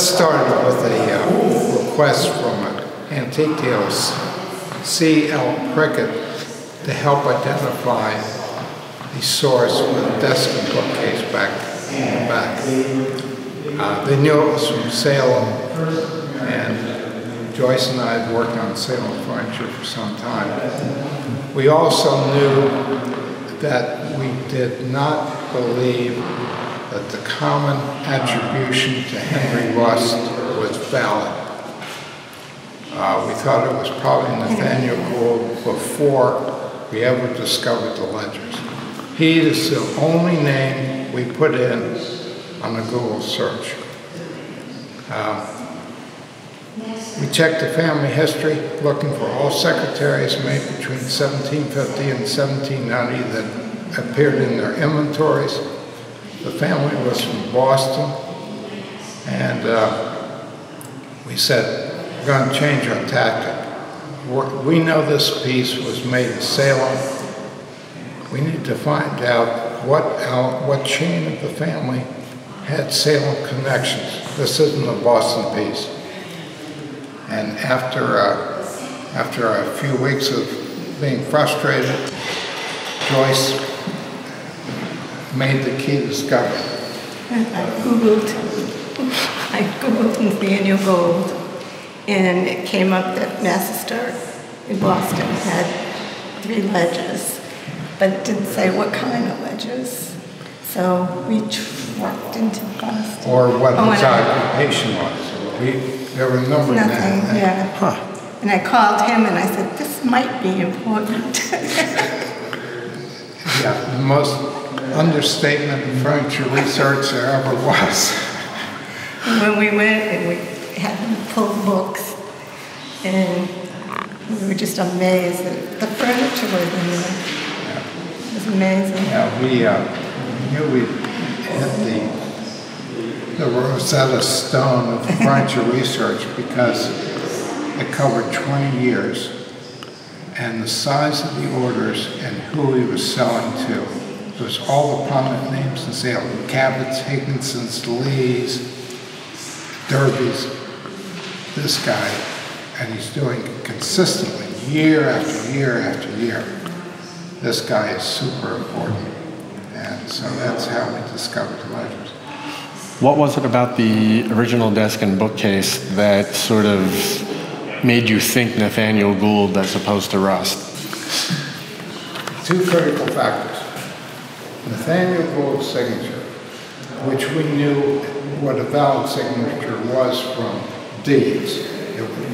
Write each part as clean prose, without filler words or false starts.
started with a request from an antique dealer, C.L. Prickett, to help identify the source with the desk and bookcase back in the back. They knew it was from Salem, and Joyce and I had worked on Salem furniture for some time. We also knew that we did not believe that the common attribution to Henry Rust was valid. We thought it was probably Nathaniel Gould before we ever discovered the ledgers. He is the only name we put in on the Google search. We checked the family history, looking for all secretaries made between 1750 and 1790 that appeared in their inventories. The family was from Boston, and we said, we're going to change our tactic. We know this piece was made in Salem. We need to find out what chain of the family had Salem connections. This isn't a Boston piece. And after a few weeks of being frustrated, Joyce made the key discovery. I Googled Nathaniel Gould, and it came up that Massachusetts in Boston had 3 ledges, but it didn't say what kind of ledges. So we trucked into Boston. Or what his occupation was. There were a number of nothing, yeah. Huh. And I called him and I said, this might be important. Yeah, the most understatement in furniture research there ever was. When we went and we had them pull books, and we were just amazed that the furniture was in there. Yeah. It was amazing. Yeah, we knew we'd hit the Rosetta Stone of furniture research because it covered 20 years, and the size of the orders and who he was selling to. It was all the prominent names in Salem: Cabot's, Higginson's, Lee's, Derby's. This guy, and he's doing it consistently, year after year after year. This guy is super important, and so that's how we discovered the ledgers. What was it about the original desk and bookcase that sort of made you think Nathaniel Gould as opposed to Rust? 2 critical factors. Nathaniel Gould's signature, which we knew what a valid signature was from deeds.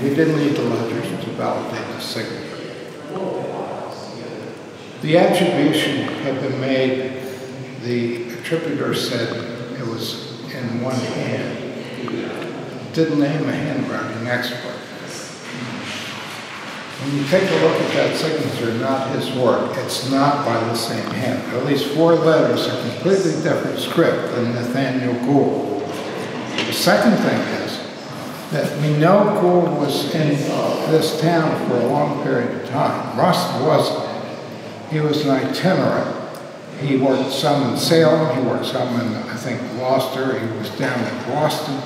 We didn't need the ledgers to validate the signature. The attribution had been made, the attributor said it was in one hand. Didn't name a handwriting expert. When you take a look at that signature, not his work, it's not by the same hand. At least 4 letters, a completely different script than Nathaniel Gould. The second thing is that we know Gould was in this town for a long period of time. Rust wasn't. He was an itinerant. He worked some in Salem, he worked some in, I think, Gloucester, he was down in Boston.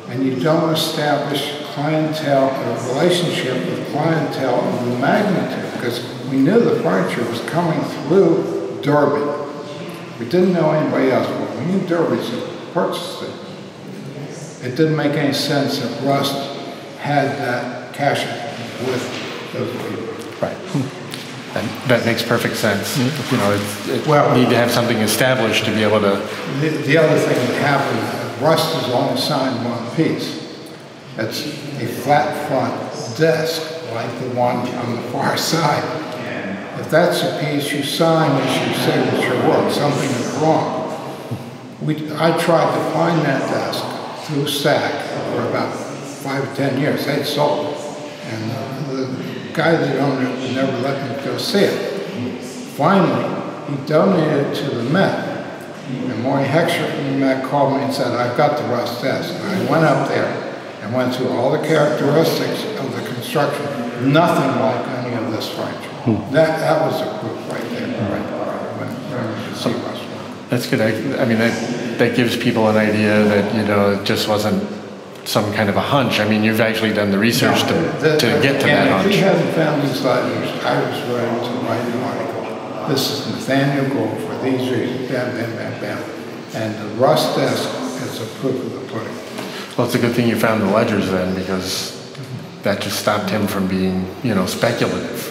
And you don't establish clientele, a relationship with clientele of the magnitude, because we knew the furniture was coming through Derby. We didn't know anybody else, but we knew Derby's had purchased it. It didn't make any sense that Rust had that cash with those people. Right. That makes perfect sense. You know, you need to have something established to be able to... The other thing that happened, Rust is only signed one piece. It's a flat front desk, like the one on the far side. If that's a piece you sign as your signature work, something is wrong. I tried to find that desk through SAC for about 5 or 10 years. They'd sold it. And the guy that owned it would never let me go see it. Finally, he donated it to the Met. And Maury Heckscher from the Met called me and said, I've got the Rust desk. And I went up there and went through all the characteristics of the construction. Nothing like any of this furniture. That was a proof right there. When you could see Rust. That's good. I mean, that gives people an idea that, you know, it just wasn't some kind of a hunch. I mean, you've actually done the research to get to that hunch. If he hadn't found these letters, I was ready to write an article. This is Nathaniel Gould for these reasons, bam, bam, bam, bam. And the rust desk is a proof of the pudding. Well, it's a good thing you found the ledgers then, because that just stopped him from being, speculative.